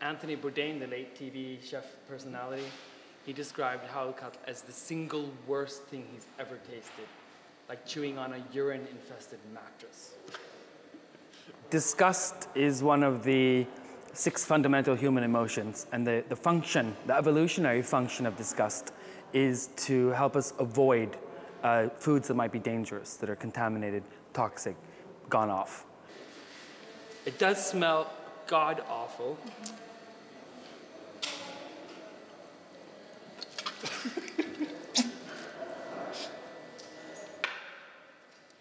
Anthony Bourdain, the late TV chef personality, he described howlcut as the single worst thing he's ever tasted, like chewing on a urine-infested mattress. Disgust is one of the 6 fundamental human emotions, and the function, the evolutionary function of disgust is to help us avoid foods that might be dangerous, that are contaminated, toxic, gone off. It does smell god-awful.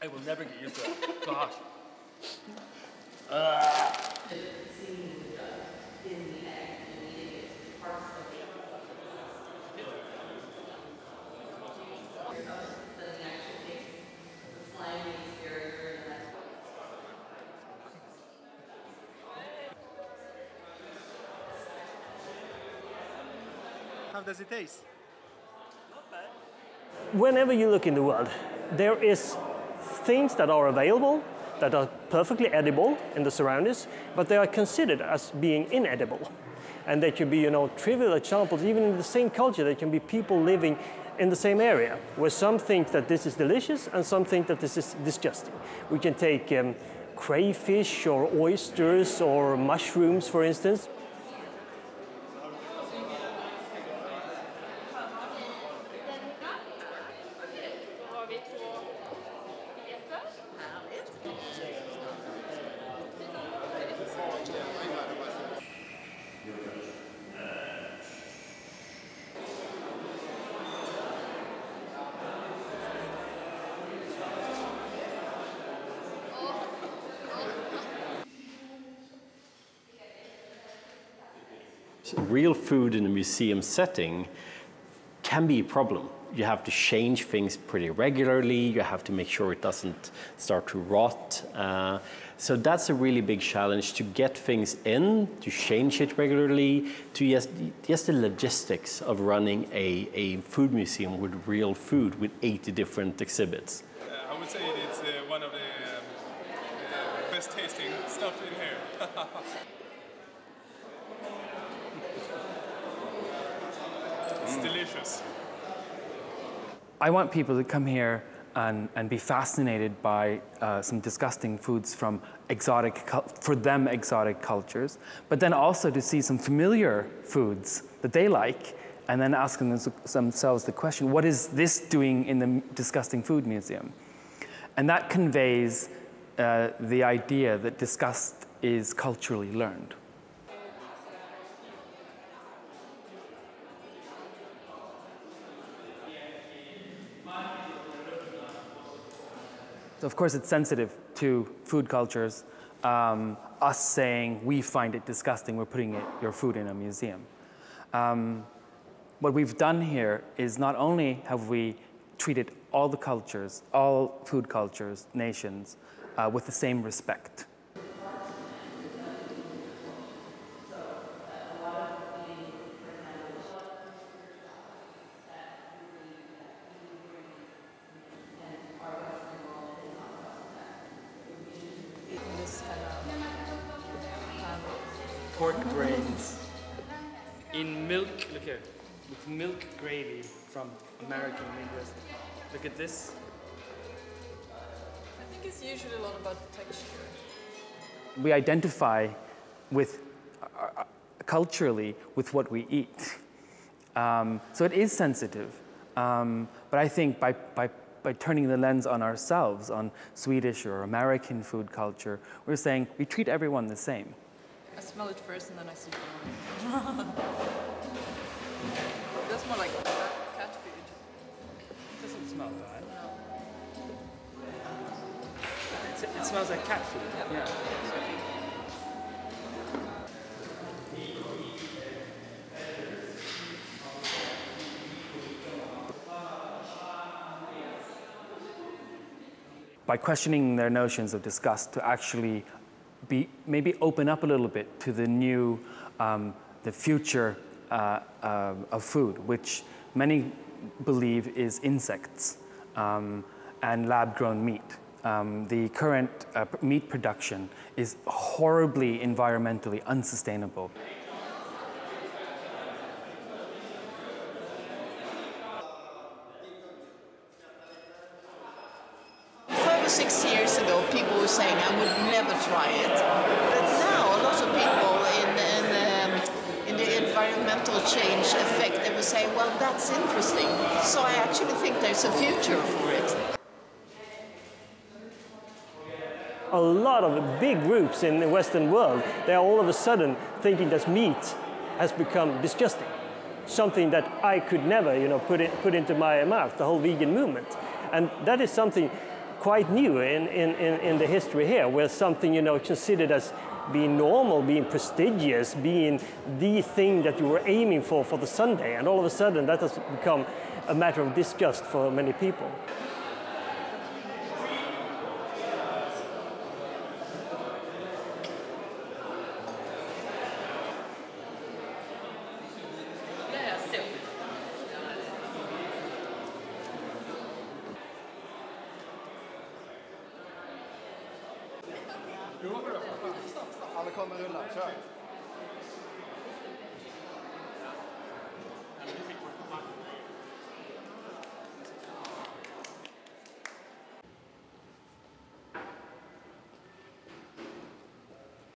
I will never get used to it. Gosh. How does it taste? Not bad. Whenever you look in the world, there is things that are available that are perfectly edible in the surroundings, but they are considered as being inedible. And they can be, trivial examples. Even in the same culture, there can be people living in the same area, where some think that this is delicious and some think that this is disgusting. We can take crayfish or oysters or mushrooms, for instance. Real food in a museum setting can be a problem. You have to change things pretty regularly. You have to make sure it doesn't start to rot. So that's a really big challenge, to get things in, to change it regularly, to just the logistics of running a food museum with real food with 80 different exhibits. I would say it's one of the best tasting stuff in here. It's delicious. I want people to come here and be fascinated by some disgusting foods from exotic cultures, but then also to see some familiar foods that they like, and then asking themselves the question, what is this doing in the Disgusting Food Museum? And that conveys the idea that disgust is culturally learned. So of course it's sensitive to food cultures, us saying we find it disgusting, we're putting your food in a museum. What we've done here is not only have we treated all the cultures, all food cultures, nations, with the same respect. Pork brains in milk, look here, with milk gravy from American Midwest. Look at this. I think it's usually a lot about texture. We identify with, culturally, with what we eat. So it is sensitive, but I think by turning the lens on ourselves, on Swedish or American food culture, we're saying we treat everyone the same. I smell it first and then I see it. That's more like cat food. It doesn't smell bad. No. It smells like cat food. Yeah. By questioning their notions of disgust, to actually maybe open up a little bit to the new, the future of food, which many believe is insects. and lab-grown meat. The current meat production is horribly environmentally unsustainable. 6 years ago, people were saying I would never try it. But now, a lot of people in the environmental change effect, they will say, well, that's interesting. So I actually think there's a future for it. A lot of big groups in the Western world, they are all of a sudden thinking that meat has become disgusting. Something that I could never, put into my mouth, the whole vegan movement. And that is something quite new in the history here, where something, considered as being normal, being prestigious, being the thing that you were aiming for the Sunday. And all of a sudden, that has become a matter of disgust for many people. Alla kommer rulla, kör.